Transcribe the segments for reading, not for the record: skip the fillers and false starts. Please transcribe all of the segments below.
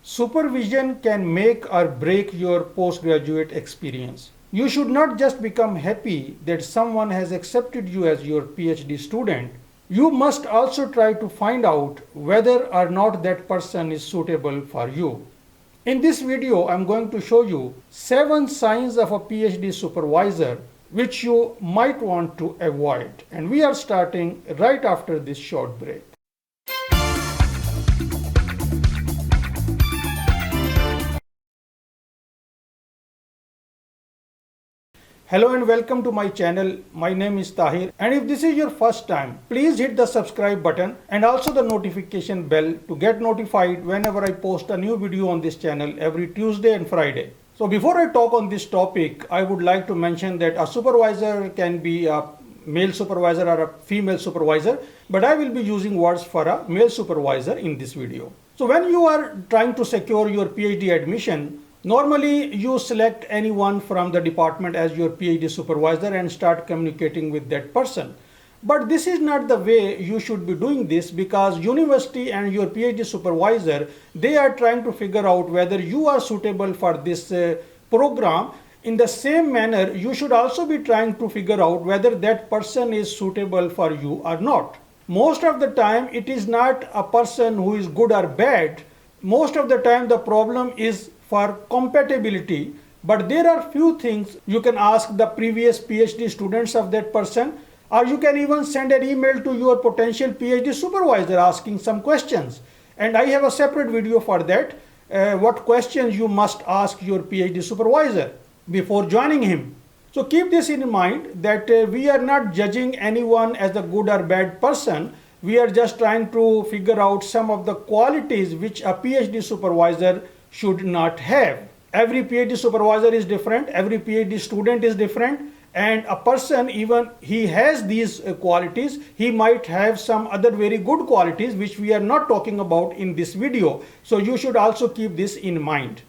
Supervision can make or break your postgraduate experience. You should not just become happy that someone has accepted you as your PhD student. You must also try to find out whether or not that person is suitable for you. In this video, I'm going to show you 7 signs of a PhD supervisor which you might want to avoid. And we are starting right after this short break. Hello and welcome to my channel. My name is Tahir, and if this is your first time, please hit the subscribe button and also the notification bell to get notified whenever I post a new video on this channel every Tuesday and Friday. So before I talk on this topic, I would like to mention that a supervisor can be a male supervisor or a female supervisor, but I will be using words for a male supervisor in this video. So when you are trying to secure your PhD admission, normally you select anyone from the department as your PhD supervisor and start communicating with that person. But this is not the way you should be doing this, because university and your PhD supervisor, they are trying to figure out whether you are suitable for this program. In the same manner, you should also be trying to figure out whether that person is suitable for you or not. Most of the time, it is not a person who is good or bad. Most of the time, the problem is for compatibility, but there are few things you can ask the previous PhD students of that person, or you can even send an email to your potential PhD supervisor asking some questions. And I have a separate video for that, what questions you must ask your PhD supervisor before joining him. So keep this in mind that we are not judging anyone as a good or bad person. We are just trying to figure out some of the qualities which a PhD supervisor should not have. Every PhD supervisor is different, every PhD student is different, and a person, even he has these qualities, he might have some other very good qualities which we are not talking about in this video. So you should also keep this in mind.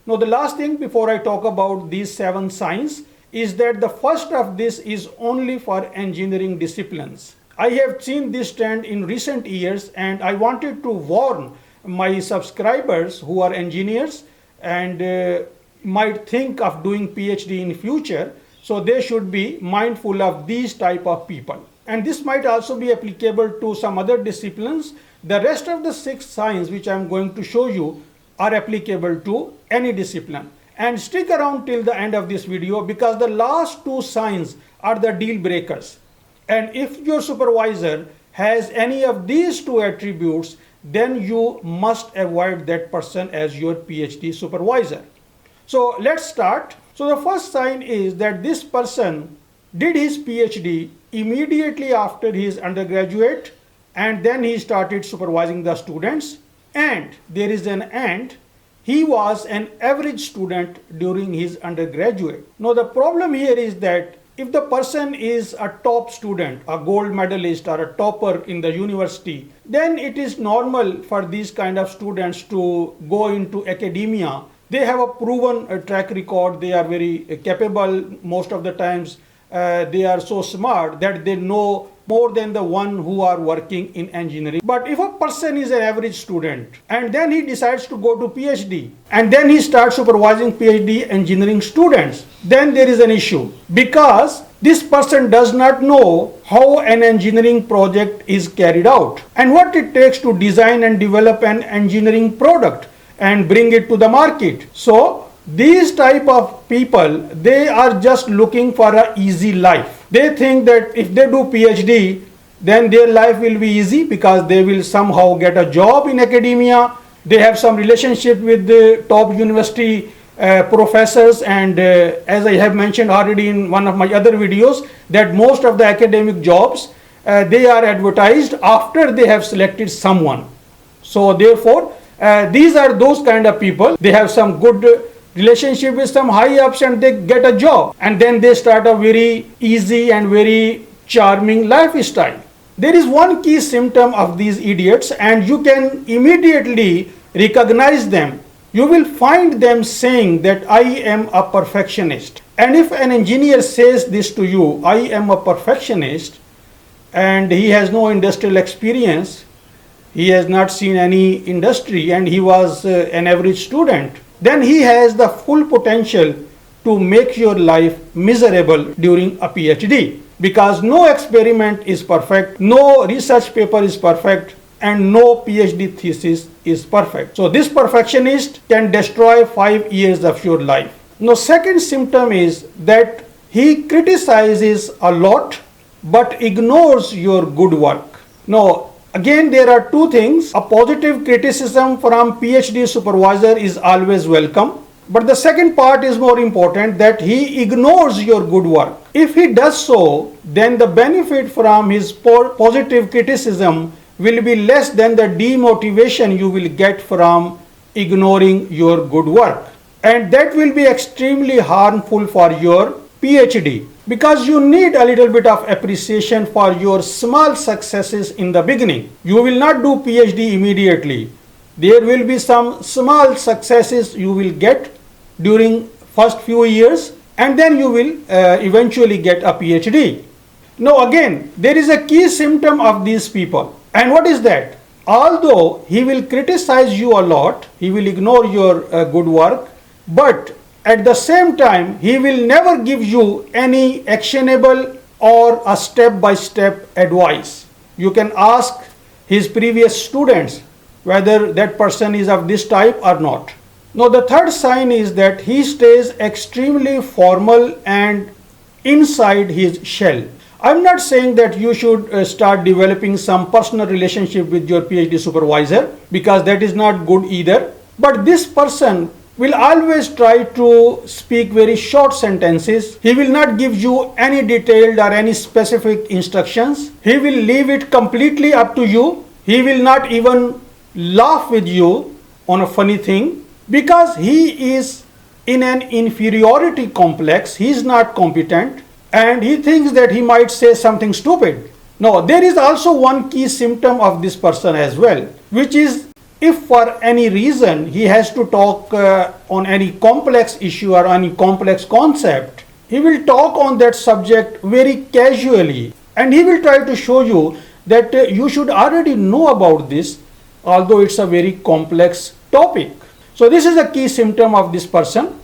Now the last thing before I talk about these 7 signs is that the first of this is only for engineering disciplines. I have seen this trend in recent years, and I wanted to warn my subscribers who are engineers and might think of doing PhD in future, so they should be mindful of these type of people. And this might also be applicable to some other disciplines. The rest of the 6 signs which I am going to show you are applicable to any discipline. And stick around till the end of this video, because the last 2 signs are the deal breakers. And if your supervisor has any of these 2 attributes, then you must avoid that person as your PhD supervisor. So let's start. So the first sign is that this person did his PhD immediately after his undergraduate, and then he started supervising the students. And there is an and, he was an average student during his undergraduate. Now the problem here is that if the person is a top student, a gold medalist or a topper in the university, then it is normal for these kind of students to go into academia. They have a proven track record, they are very capable. Most of the times they are so smart that they know more than the one who are working in engineering. But if a person is an average student and then he decides to go to PhD and then he starts supervising PhD engineering students, then there is an issue, because this person does not know how an engineering project is carried out and what it takes to design and develop an engineering product and bring it to the market. So these type of people, they are just looking for an easy life. They think that if they do PhD, then their life will be easy because they will somehow get a job in academia. They have some relationship with the top university professors, and as I have mentioned already in one of my other videos, that most of the academic jobs, they are advertised after they have selected someone. So therefore, these are those kind of people. They have some good relationship with some high ups and they get a job, and then they start a very easy and very charming lifestyle. There is one key symptom of these idiots, and you can immediately recognize them. You will find them saying that I am a perfectionist. And if an engineer says this to you, I am a perfectionist, and he has no industrial experience, he has not seen any industry, and he was an average student, then he has the full potential to make your life miserable during a PhD, because no experiment is perfect, no research paper is perfect, and no PhD thesis is perfect. So this perfectionist can destroy 5 years of your life. Now, second symptom is that he criticizes a lot but ignores your good work. Now, again, there are two things. A positive criticism from PhD supervisor is always welcome. But the second part is more important, that he ignores your good work. If he does so, then the benefit from his positive criticism will be less than the demotivation you will get from ignoring your good work. And that will be extremely harmful for your PhD, because you need a little bit of appreciation for your small successes in the beginning. You will not do PhD immediately. There will be some small successes you will get during first few years, and then you will eventually get a PhD. Now again, there is a key symptom of these people. And what is that? Although he will criticize you a lot, he will ignore your good work, but at the same time, he will never give you any actionable or a step-by-step advice. You can ask his previous students whether that person is of this type or not. Now, the third sign is that he stays extremely formal and inside his shell. I'm not saying that you should start developing some personal relationship with your PhD supervisor, because that is not good either. But this person will always try to speak very short sentences. He will not give you any detailed or any specific instructions. He will leave it completely up to you. He will not even laugh with you on a funny thing, because he is in an inferiority complex. He is not competent, and he thinks that he might say something stupid. Now, there is also one key symptom of this person as well, which is, if for any reason he has to talk on any complex issue or any complex concept, he will talk on that subject very casually, and he will try to show you that you should already know about this, although it's a very complex topic. So this is a key symptom of this person.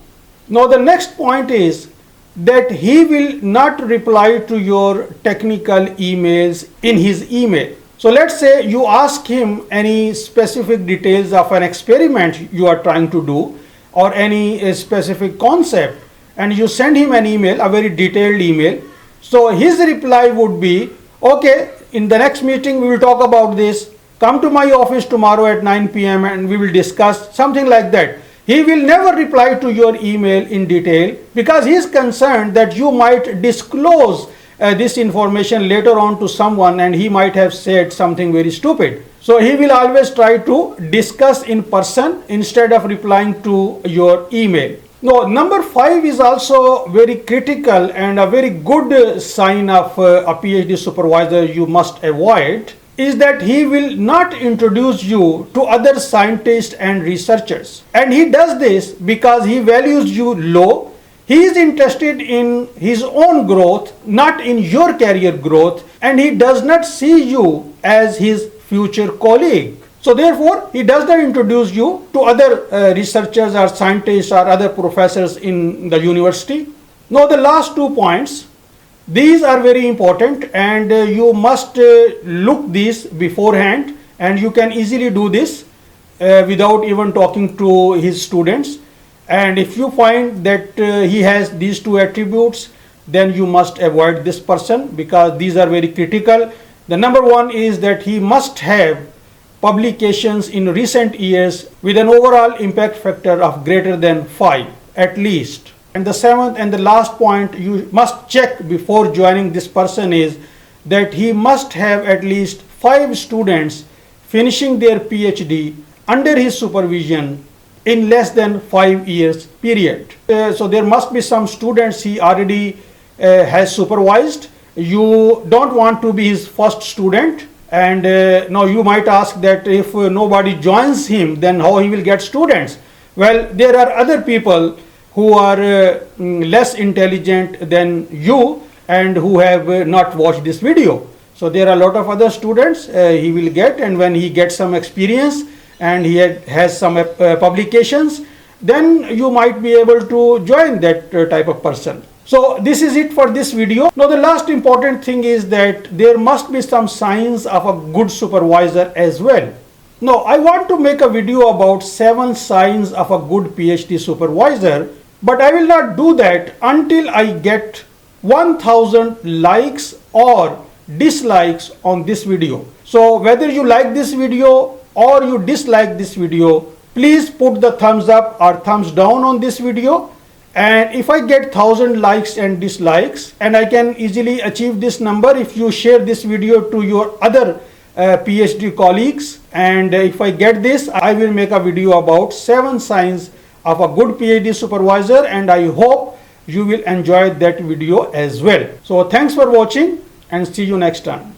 Now, the next point is that he will not reply to your technical emails in his email. So let's say you ask him any specific details of an experiment you are trying to do, or any specific concept, and you send him an email, a very detailed email. So his reply would be, okay, in the next meeting we will talk about this. Come to my office tomorrow at 9 p.m. and we will discuss, something like that. He will never reply to your email in detail, because he is concerned that you might disclose this information later on to someone, and he might have said something very stupid. So he will always try to discuss in person instead of replying to your email. Now, number 5 is also very critical and a very good sign of a PhD supervisor you must avoid, is that he will not introduce you to other scientists and researchers. And he does this because he values you low. He is interested in his own growth, not in your career growth, and he does not see you as his future colleague. So therefore, he does not introduce you to other researchers or scientists or other professors in the university. Now, the last 2 points, these are very important, and you must look these beforehand, and you can easily do this without even talking to his students. And if you find that he has these 2 attributes, then you must avoid this person, because these are very critical. The number 1 is that he must have publications in recent years with an overall impact factor of greater than 5 at least. And the 7th and the last point you must check before joining this person is that he must have at least 5 students finishing their PhD under his supervision in less than 5 years period. So there must be some students he already has supervised. You don't want to be his first student, and now you might ask that if nobody joins him, then how he will get students? Well, there are other people who are less intelligent than you and who have not watched this video. So there are a lot of other students he will get, and when he gets some experience and he has some publications, then you might be able to join that type of person. So this is it for this video. Now the last important thing is that there must be some signs of a good supervisor as well. Now I want to make a video about 7 signs of a good PhD supervisor, but I will not do that until I get 1000 likes or dislikes on this video. So whether you like this video or you dislike this video, please put the thumbs up or thumbs down on this video. And if I get 1000 likes and dislikes, and I can easily achieve this number if you share this video to your other PhD colleagues, and if I get this, I will make a video about 7 signs of a good PhD supervisor, and I hope you will enjoy that video as well. So thanks for watching and see you next time.